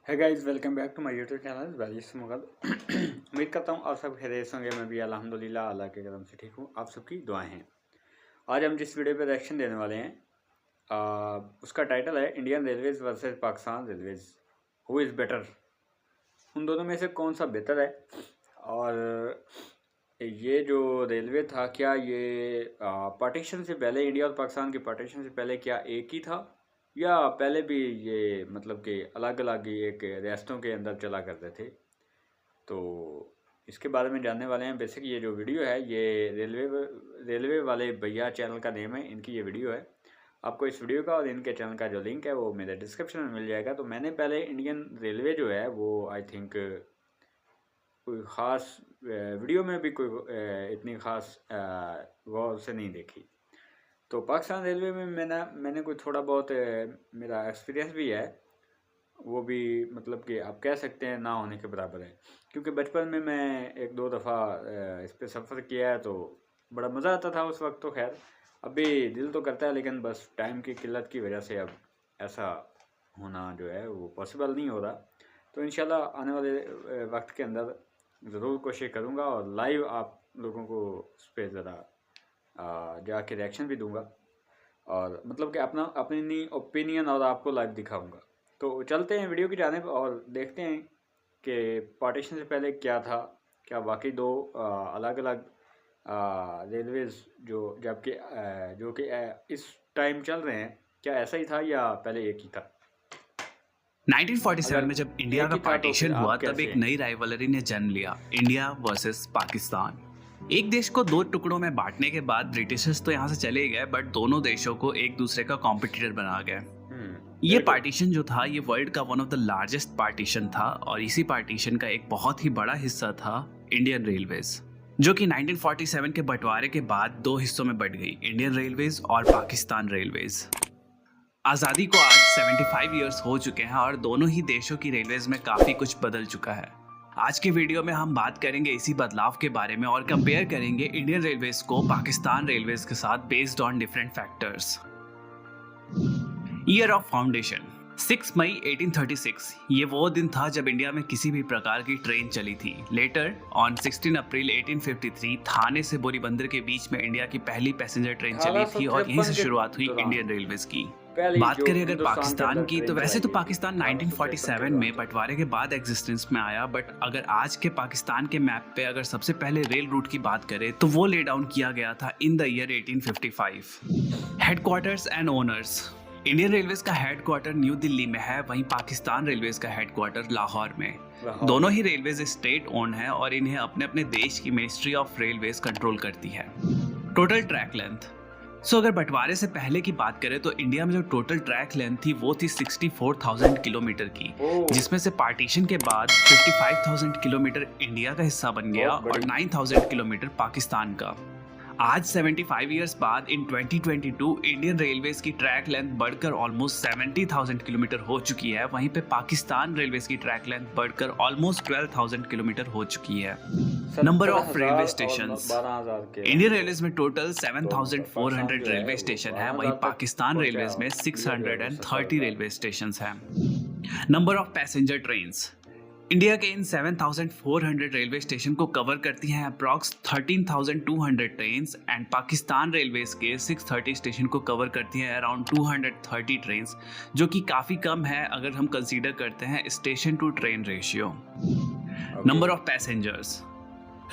है guys, welcome back to my YouTube channel वैलिस मुगल। उम्मीद करता हूँ आप सब खैरियत होंगे। मैं भी अल्हम्दुलिल्लाह अल्लाह के करम से ठीक हूँ। आप सबकी दुआएं हैं। आज हम जिस वीडियो पे रिएक्शन देने वाले हैं उसका टाइटल है Indian railways versus Pakistan railways, who is better. उन दोनों में से कौन सा बेहतर है। और ये जो रेलवे था, क्या ये पार्टीशन से पहले, इंडिया और पाकिस्तान के पार्टीशन से पहले क्या एक ही था, या पहले भी ये मतलब कि अलग अलग ही एक रियासतों के अंदर चला करते थे। तो इसके बारे में जानने वाले हैं। बेसिक ये जो वीडियो है ये रेलवे वाले भैया चैनल का नेम है, इनकी ये वीडियो है। आपको इस वीडियो का और इनके चैनल का जो लिंक है वो मेरे डिस्क्रिप्शन में मिल जाएगा। तो मैंने पहले इंडियन रेलवे जो है वो आई थिंक कोई ख़ास वीडियो में भी कोई इतनी ख़ास गौर से नहीं देखी। तो पाकिस्तान रेलवे में मैंने कोई थोड़ा बहुत मेरा एक्सपीरियंस भी है, वो भी मतलब कि आप कह सकते हैं ना होने के बराबर है। क्योंकि बचपन में मैं एक दो दफ़ा इस पर सफ़र किया है तो बड़ा मज़ा आता था उस वक्त। तो खैर अभी दिल तो करता है, लेकिन बस टाइम की किल्लत की वजह से अब ऐसा होना जो है वो पॉसिबल नहीं हो रहा। तो इंशाल्लाह आने वाले वक्त के अंदर ज़रूर कोशिश करूँगा और लाइव आप लोगों को उस पर ज़रा जाके रिएक्शन भी दूंगा, और मतलब कि अपनी ओपिनियन और आपको लाइव दिखाऊंगा। तो चलते हैं वीडियो की जानिब और देखते हैं कि पार्टीशन से पहले क्या था। क्या वाकई दो अलग अलग रेलवेज जो कि इस टाइम चल रहे हैं, क्या ऐसा ही था या पहले एक ही था। 1947 में जब इंडिया का तो पार्टीशन हुआ तब एक नई राइवलरी ने जन्म लिया, इंडिया वर्सेस पाकिस्तान। एक देश को दो टुकड़ों में बांटने के बाद ब्रिटिशर्स तो यहाँ से चले गए, बट दोनों देशों को एक दूसरे का कॉम्पिटिटर बना गए। ये पार्टीशन जो था ये वर्ल्ड का one of the largest partition था, और इसी पार्टीशन का एक बहुत ही बड़ा हिस्सा था इंडियन रेलवेज, जो कि 1947 के बंटवारे के बाद दो हिस्सों में बट गई, इंडियन रेलवेज और पाकिस्तान रेलवेज। आज़ादी को आज 75 इयर्स हो चुके हैं और दोनों ही देशों की रेलवेज में काफ़ी कुछ बदल चुका है। आज की वीडियो में हम बात करेंगे इसी बदलाव के बारे में और कंपेयर करेंगे इंडियन रेलवेज को पाकिस्तान रेलवेज के साथ based on different factors. Year of foundation 6 मई 1836, ये वो दिन था जब इंडिया में किसी भी प्रकार की ट्रेन चली थी। लेटर ऑन 16 अप्रैल 1853 थाने से बोरीबंदर के बीच में इंडिया की पहली पैसेंजर ट्रेन चली थी और यहीं से शुरुआत हुई इंडियन रेलवेज की। बात करें अगर पाकिस्तान की, तो वैसे तो पाकिस्तान 1947 में बंटवारे के बाद एग्जिस्टेंस में आया, बट अगर आज के पाकिस्तान के मैप पे अगर सबसे पहले रेल रूट की बात करें तो वो ले डाउन किया गया था in the year 1855। Headquarters and owners, Indian railways का हेडक्वार्टर न्यू दिल्ली में है, वहीं पाकिस्तान रेलवेज का हेडक्वार्टर लाहौर में। दोनों ही रेलवेज स्टेट ओन है और इन्हें अपने अपने देश की मिनिस्ट्री ऑफ रेलवेज कंट्रोल करती है। टोटल ट्रैक लेंथ, अगर बंटवारे से पहले की बात करें तो इंडिया में जो टोटल ट्रैक लेंथ थी वो थी 64,000 किलोमीटर की, जिसमें से पार्टीशन के बाद 55,000 किलोमीटर इंडिया का हिस्सा बन गया और 9,000 किलोमीटर पाकिस्तान का। आज 75 इयर्स बाद इन 2022 इंडियन रेलवेज की ट्रैक लेंथ बढ़कर ऑलमोस्ट 70,000 किलोमीटर हो चुकी है, वहीं पे पाकिस्तान रेलवेज की ट्रैक लेंथ बढ़कर ऑलमोस्ट 12,000 किलोमीटर हो चुकी है। Number of railway stations, Indian Railways में टोटल 7,400 रेलवे स्टेशन है, वहीं पाकिस्तान रेलवेज में 630 रेलवे स्टेशन है। Number of passenger trains, India के इन 7,400 रेलवे स्टेशन को कवर करती हैं approx 13,200 trains, and Pakistan railways के 630 स्टेशन को कवर करती हैं अराउंड 230 ट्रेन्स, जो कि काफ़ी कम है अगर हम कंसीडर करते हैं station to train ratio. Number of passengers,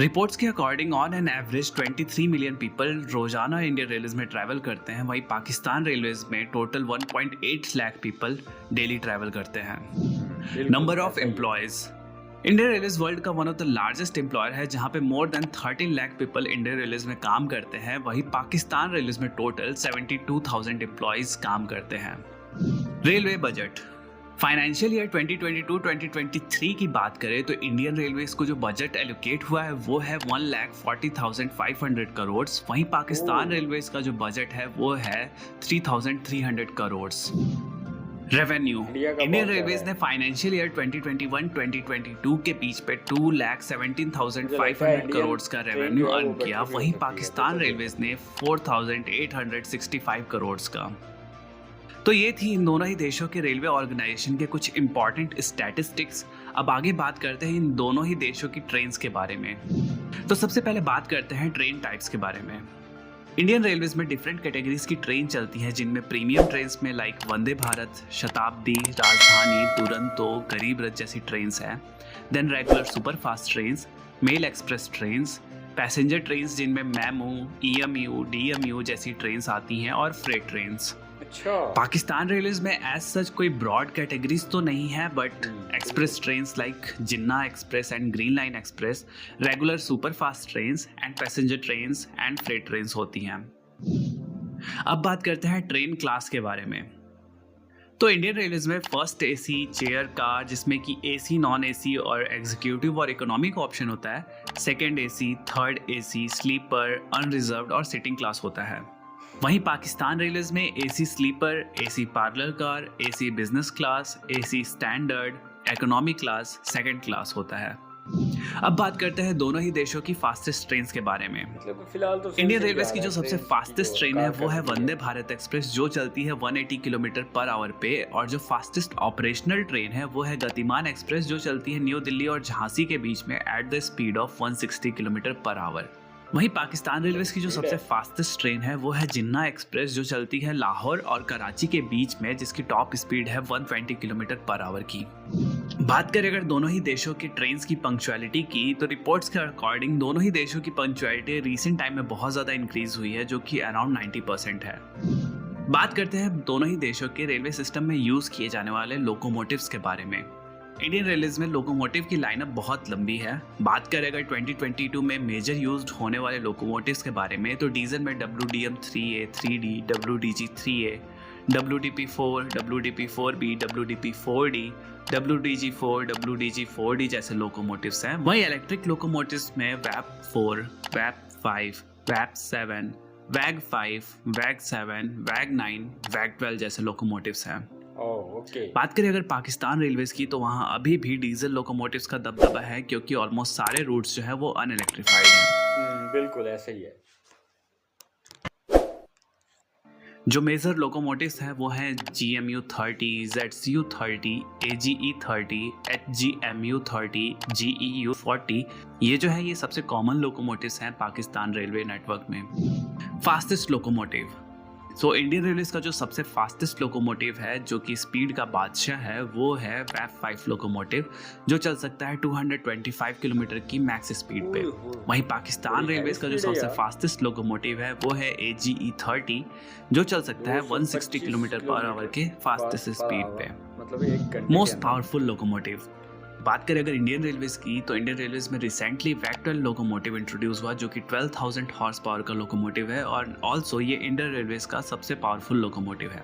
reports के according on an average 23 million people रोजाना इंडियन रेलवेज में ट्रैवल करते हैं, वहीं पाकिस्तान रेलवेज में total 1.8 lakh people daily travel करते हैं। Number of employees, Indian Railways world का one of the largest employer है, जहां पे more than 13 lakh people Indian Railways में काम करते हैं, वहीं पाकिस्तान रेलवेज में टोटल 72,000 एम्प्लॉयज काम करते हैं। रेलवे बजट, फाइनेंशियल ईयर 2022-2023 की बात करें तो इंडियन रेलवेज को जो बजट एलोकेट हुआ है वो है 1,40,500 करोड़, वहीं पाकिस्तान रेलवेज का जो बजट है वो है 3,300 करोड़। रेवेन्यू, इंडियन रेलवेज ने फाइनेंशियल ईयर 2021-2022 के बीच पे 2,17,500 करोड़ का रेवेन्यू अर्न किया, वहीं पाकिस्तान रेलवेज ने 4,865 करोड़ का। तो ये थी इन दोनों ही देशों के रेलवे ऑर्गेनाइजेशन के कुछ इंपॉर्टेंट स्टैटिस्टिक्स। अब आगे बात करते हैं इन दोनों ही देशों की ट्रेन्स के बारे में। तो सबसे पहले बात करते हैं ट्रेन टाइप्स के बारे में। इंडियन रेलवेज में डिफरेंट कैटेगरीज की ट्रेन चलती हैं, जिनमें प्रीमियम ट्रेन्स में लाइक वंदे भारत, शताब्दी, राजधानी, दुरंतो, गरीब रथ जैसी ट्रेन्स हैं। Then regular super fast trains, mail express trains, passenger trains जिनमें मेमू, ईएमयू, डीएमयू जैसी ट्रेन्स आती हैं, और फ्रेट ट्रेन्स। अच्छा। पाकिस्तान रेलवेज में एज सच कोई ब्रॉड कैटेगरीज तो नहीं है, but express trains like Jinnah express and green line express, regular super fast trains and passenger trains and freight trains होती हैं। अब बात करते हैं ट्रेन क्लास के बारे में। तो इंडियन रेलवेज में फर्स्ट एसी, चेयर कार जिसमें कि एसी, नॉन एसी और एग्जीक्यूटिव और इकोनॉमी का ऑप्शन होता है, second AC, third AC, sleeper, unreserved और सिटिंग क्लास होता है। वहीं पाकिस्तान रेलवेज में AC sleeper, AC parlour car, AC business class, AC standard, economy class, second class होता है। अब बात करते हैं दोनों ही देशों की फास्टेस्ट ट्रेन्स के बारे में। मतलब फिलहाल तो इंडियन रेलवेज की जो सबसे फास्टेस्ट ट्रेन है वो है वंदे भारत एक्सप्रेस, जो चलती है 180 किलोमीटर पर आवर पे, और जो फास्टेस्ट ऑपरेशनल ट्रेन है वो है गतिमान एक्सप्रेस, जो चलती है न्यू दिल्ली और झांसी के बीच में at the speed of 160 kilometre per hour. वहीं पाकिस्तान रेलवेज की जो सबसे फास्टेस्ट ट्रेन है वो है जिन्ना एक्सप्रेस, जो चलती है लाहौर और कराची के बीच में, जिसकी टॉप स्पीड है 120 किलोमीटर पर आवर की। बात करें अगर दोनों ही देशों की ट्रेन्स की पंक्चुअलिटी की, तो रिपोर्ट्स के अकॉर्डिंग दोनों ही देशों की पंक्चुअलिटी रिसेंट टाइम में बहुत ज़्यादा इंक्रीज हुई है, जो कि अराउंड 90% है। बात करते हैं दोनों ही देशों के रेलवे सिस्टम में यूज़ किए जाने वाले लोकोमोटिव्स के बारे में। इंडियन रेलवेज में लोकोमोटिव की लाइनअप बहुत लंबी है। बात करें अगर 2022 में मेजर यूज्ड होने वाले लोकोमोटिव्स के बारे में, तो डीजल में WDM-3A, 3D, WDG-3A, WDP-4, WDP-4B, WDP-4D, WDG-4, WDG-4D जैसे लोकोमोटिव्स हैं। वहीं इलेक्ट्रिक लोकोमोटिव्स में WAP-4, WAP-5, WAP-7, WAG-5, WAG-7, WAG-9, WAG-12 जैसे लोकोमोटिव्स हैं। ओके। बात करें अगर पाकिस्तान रेलवेज की, तो वहाँ अभी भी डीजल लोकोमोटिव्स का दबदबा है, क्योंकि ऑलमोस्ट सारे रूट्स जो है वो अनइलेक्ट्रिफाइड हैं। बिल्कुल ऐसा ही है। जो मेजर लोकोमोटिव्स हैं वो हैं GMU-30, ZCU-30, AGE-30, HGMU-30, GEU-40। ये जो है ये सबसे कॉमन लोकोमोटिव्स हैं पाकिस्तान रेलवे नेटवर्क में। Fastest locomotive, so Indian railways का जो सबसे फास्टेस्ट लोकोमोटिव है, जो कि स्पीड का बादशाह है, वो है WAP-5 लोकोमोटिव, जो चल सकता है 225 किलोमीटर की मैक्स स्पीड पे। वहीं पाकिस्तान रेलवेज का जो सबसे फास्टेस्ट लोकोमोटिव है वो है AGE-30, जो चल सकता है 160 किलोमीटर पर आवर के फास्टेस्ट स्पीड पे। मतलब मोस्ट पावरफुल लोकोमोटिव। बात करें अगर इंडियन रेलवेज की, तो इंडियन रेलवेज में रिसेंटली WAG-12 लोकोमोटिव इंट्रोड्यूस हुआ, जो कि 12,000 हॉर्स पावर का लोकोमोटिव है, और ऑल्सो ये इंडियन रेलवेज का सबसे पावरफुल लोकोमोटिव है।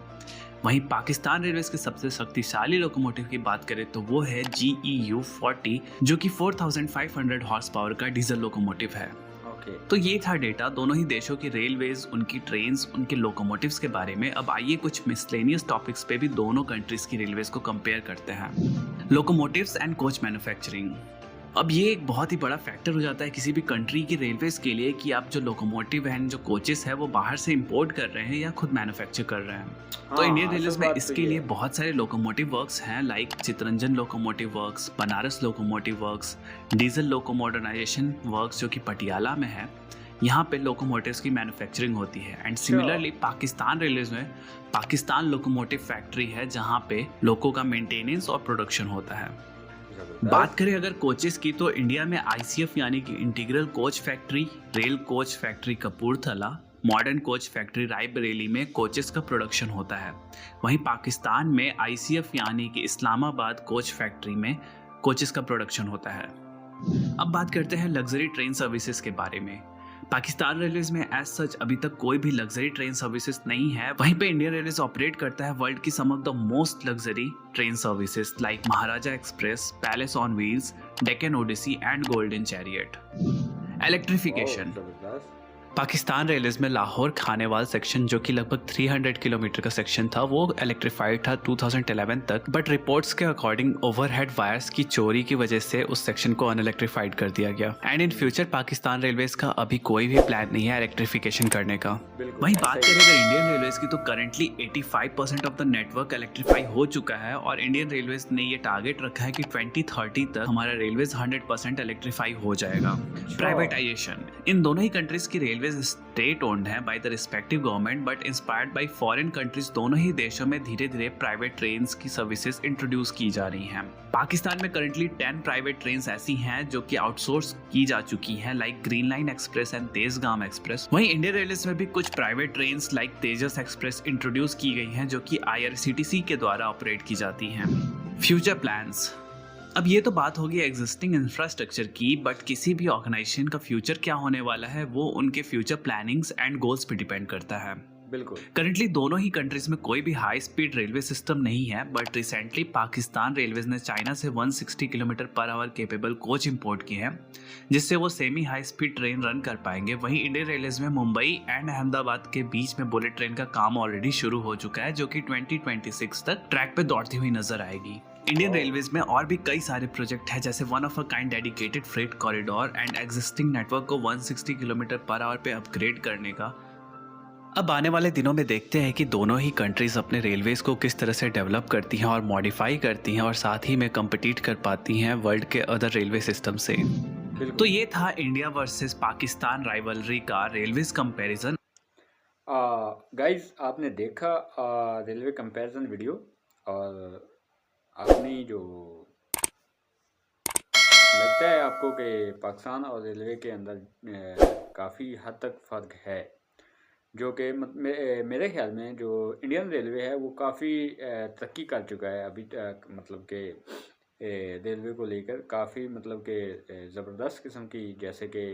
वहीं पाकिस्तान रेलवेज के सबसे शक्तिशाली लोकोमोटिव की बात करें तो वो है GEU-40, जो कि 4,500 हॉर्स पावर का डीजल लोकोमोटिव है। तो ये था डेटा दोनों ही देशों की रेलवेज, उनकी ट्रेन्स, उनके लोकोमोटिव्स के बारे में। अब आइए कुछ मिसलेनियस टॉपिक्स पे भी दोनों कंट्रीज की रेलवेज को कंपेयर करते हैं। Locomotives and coach manufacturing. अब ये एक बहुत ही बड़ा फैक्टर हो जाता है किसी भी कंट्री की रेलवेज के लिए कि आप जो लोकोमोटिव हैं, जो कोचेस है, वो बाहर से इंपोर्ट कर रहे हैं या खुद मैन्युफैक्चर कर रहे हैं। तो इंडियन रेलवेज में इसके लिए बहुत सारे लोकोमोटिव वर्क्स हैं, like Chittaranjan locomotive works, Banaras locomotive works, diesel loco modernisation works जो कि पटियाला में है। यहाँ पे लोकोमोटिव्स की मैन्युफैक्चरिंग होती है। एंड सिमिलरली पाकिस्तान रेलवेज में पाकिस्तान लोकोमोटिव फैक्ट्री है, जहाँ पे लोको का मेंटेनेंस और प्रोडक्शन होता है। बात करें अगर कोचेस की, तो इंडिया में ICF यानी कि integral coach factory, rail coach factory Kapurthala, modern coach factory Raebareli में कोचेस का प्रोडक्शन होता है। वहीं पाकिस्तान में ICF यानी कि इस्लामाबाद कोच फैक्ट्री में कोचेस का प्रोडक्शन होता है। अब बात करते हैं लग्जरी ट्रेन सर्विसेज के बारे में। पाकिस्तान रेलवेज में एज सच अभी तक कोई भी लग्जरी ट्रेन सर्विसेज नहीं है। वहीं पे इंडियन रेलवेज ऑपरेट करता है वर्ल्ड की some of the most luxury train services like Maharaja Express, Palace on Wheels, Deccan Odyssey and Golden Chariot. Electrification. Pakistan Railways में लाहौर खानेवाल सेक्शन जो कि लगभग 300 किलोमीटर का सेक्शन था वो इलेक्ट्रीफाइड था 2011 तक, बट रिपोर्ट्स के अकॉर्डिंग ओवरहेड वायर्स की चोरी की वजह से उस सेक्शन को अनइलेक्ट्रीफाइड कर दिया गया। And in future Pakistan railways का अभी कोई भी प्लान नहीं है इलेक्ट्रिफिकेशन करने का। वहीं बात करें अगर इंडियन रेलवेज की तो currently 85% of the network electrify हो चुका है और इंडियन रेलवेज ने ये टारगेट रखा है कि 2030 तक हमारा रेलवेज 100% इलेक्ट्रीफाई हो जाएगा। प्राइवेटाइजेशन, इन दोनों ही कंट्रीज की रेलवेज स्टेट ओन्ड है by the respective government but inspired by foreign countries. दोनों ही देशों में धीरे धीरे प्राइवेट ट्रेन्स की सर्विसेज इंट्रोड्यूस की जा रही हैं। पाकिस्तान में करंटली 10 प्राइवेट ट्रेन्स ऐसी हैं जो कि आउटसोर्स की जा चुकी हैं, like green line express and Tezgam express. वहीं इंडियन रेलवेज में भी कुछ प्राइवेट ट्रेन्स लाइक तेजस एक्सप्रेस इंट्रोड्यूस की गई हैं जो कि IRCTC के द्वारा ऑपरेट की जाती हैं। फ्यूचर प्लान्स, अब ये तो बात होगी एग्जिस्टिंग इंफ्रास्ट्रक्चर की, बट किसी भी ऑर्गेनाइजेशन का फ्यूचर क्या होने वाला है वो उनके फ्यूचर प्लानिंग्स एंड गोल्स पे डिपेंड करता है। बिल्कुल। करंटली दोनों ही कंट्रीज में कोई भी हाई स्पीड रेलवे सिस्टम नहीं है, बट रिसेंटली पाकिस्तान रेलवेज ने चाइना से 160 kilometre per hour capable coach import किए हैं जिससे वो semi high speed train run कर पाएंगे। वहीं इंडियन रेलवेज में मुंबई एंड अहमदाबाद के बीच में बुलेट ट्रेन का काम ऑलरेडी शुरू हो चुका है जो कि 2026 तक ट्रैक पे दौड़ती हुई नजर आएगी। इंडियन रेलवेज में और भी कई सारे प्रोजेक्ट हैं जैसे one of a kind dedicated freight corridor and existing network को 160 किलोमीटर पर आवर पे अपग्रेड करने का। अब आने वाले दिनों में देखते हैं कि दोनों ही कंट्रीज अपने रेलवेज को किस तरह से डेवलप करती हैं और मॉडिफाई करती हैं और साथ ही में कम्पिटिट कर पाती हैं वर्ल्ड के अदर रेलवे सिस्टम से। तो ये था इंडिया वर्सेस पाकिस्तान राइवलरी का रेलवेज कंपैरिजन। गाइज आपने देखा रेलवे कंपैरिजन वीडियो और आपने जो लगता है आपको कि पाकिस्तान और रेलवे के अंदर काफ़ी हद तक फ़र्क है, जो कि मेरे ख्याल में जो इंडियन रेलवे है वो काफ़ी तरक्की कर चुका है अभी तक, मतलब कि रेलवे को लेकर काफ़ी मतलब कि ज़बरदस्त किस्म की, जैसे कि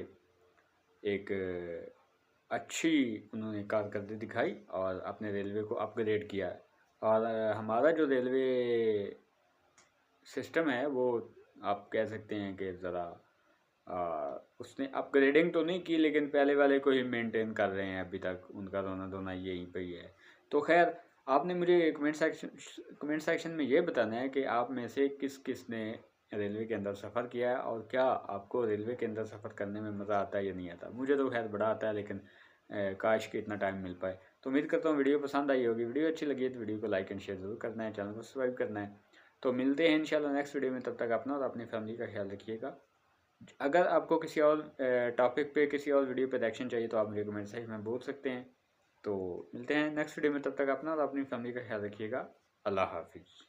एक अच्छी उन्होंने कारकर्दगी दिखाई और अपने रेलवे को अपग्रेड किया। और हमारा जो रेलवे सिस्टम है वो आप कह सकते हैं कि ज़रा उसने अपग्रेडिंग तो नहीं की लेकिन पहले वाले को ही मेंटेन कर रहे हैं अभी तक, उनका रोना धोना यहीं पे ही है। तो खैर आपने मुझे कमेंट सेक्शन में ये बताना है कि आप में से किस किस ने रेलवे के अंदर सफ़र किया है और क्या आपको रेलवे के अंदर सफ़र करने में मज़ा आता है या नहीं आता। मुझे तो खैर बड़ा आता है लेकिन काश कि इतना टाइम मिल पाए। तो उम्मीद करता हूँ वीडियो पसंद आई होगी। वीडियो अच्छी लगी है तो वीडियो को लाइक एंड शेयर ज़रूर करना है, चैनल को सब्सक्राइब करना है। तो मिलते हैं इंशाल्लाह नेक्स्ट वीडियो में, तब तक अपना और अपनी फैमिली का ख्याल रखिएगा। अगर आपको किसी और टॉपिक पे किसी और वीडियो पे रिएक्शन चाहिए तो आप मुझे कमेंट सेक्शन में बोल सकते हैं। तो मिलते हैं नेक्स्ट वीडियो में, तब तक अपना और अपनी फैमिली का ख्याल रखिएगा। अल्लाह हाफिज़।